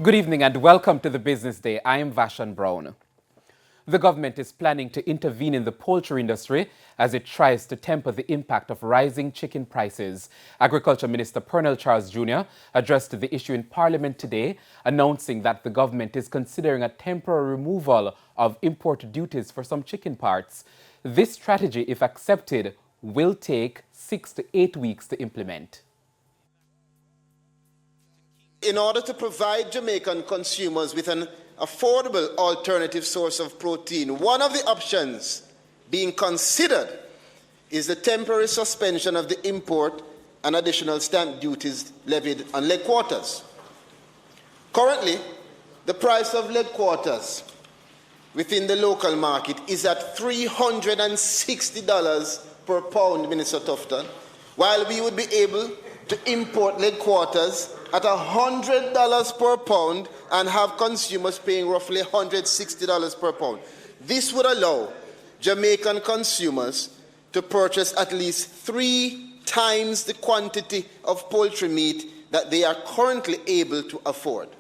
Good evening and welcome to the Business Day. I am Vashan Brown. The government is planning to intervene in the poultry industry as it tries to temper the impact of rising chicken prices. Agriculture Minister Pernell Charles Jr. addressed the issue in Parliament today, announcing that the government is considering a temporary removal of import duties for some chicken parts. This strategy, if accepted, will take 6 to 8 weeks to implement. In order to provide Jamaican consumers with an affordable alternative source of protein, one of the options being considered is the temporary suspension of the import and additional stamp duties levied on leg quarters. Currently, the price of leg quarters within the local market is at $360 per pound, Minister Tufton, while we would be able to import leg quarters at $100 per pound and have consumers paying roughly $160 per pound. This would allow Jamaican consumers to purchase at least 3 times the quantity of poultry meat that they are currently able to afford.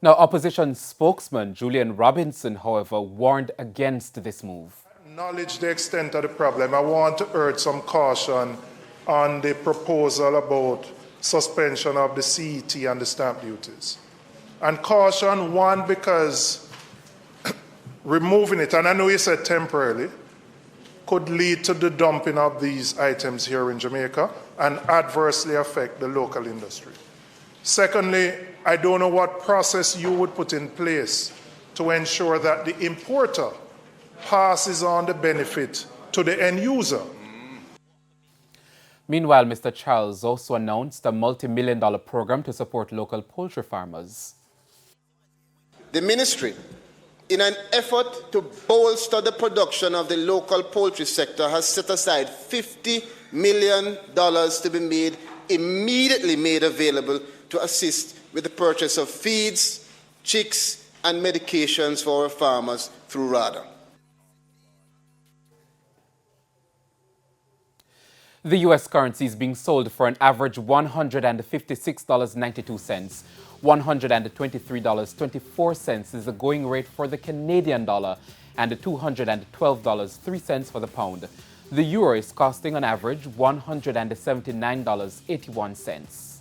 Now, opposition spokesman Julian Robinson, however, warned against this move. Acknowledge the extent of the problem. I want to urge some caution on the proposal about suspension of the CET and the stamp duties. And caution, one, because removing it, and I know you said temporarily, could lead to the dumping of these items here in Jamaica and adversely affect the local industry. Secondly, I don't know what process you would put in place to ensure that the importer passes on the benefit to the end user. Meanwhile, Mr. Charles also announced a multi-million-dollar program to support local poultry farmers. The ministry, in an effort to bolster the production of the local poultry sector, has set aside $50 million to be immediately made available to assist with the purchase of feeds, chicks, and medications for our farmers through RADA. The U.S. currency is being sold for an average $156.92. $123.24 is the going rate for the Canadian dollar and $212.03 for the pound. The euro is costing on average $179.81.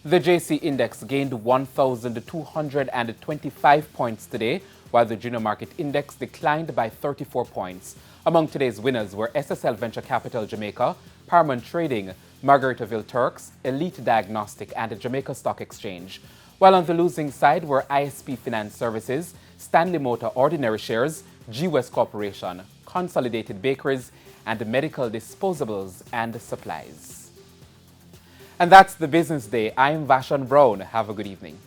The JC index gained 1,225 points today, while the junior market index declined by 34 points. Among today's winners were SSL Venture Capital Jamaica, Paramount Trading, Margaritaville Turks, Elite Diagnostic, and the Jamaica Stock Exchange. While on the losing side were ISP Finance Services, Stanley Motor Ordinary Shares, G-West Corporation, Consolidated Bakeries, and Medical Disposables and Supplies. And that's the Business Day. I'm Vashan Brown. Have a good evening.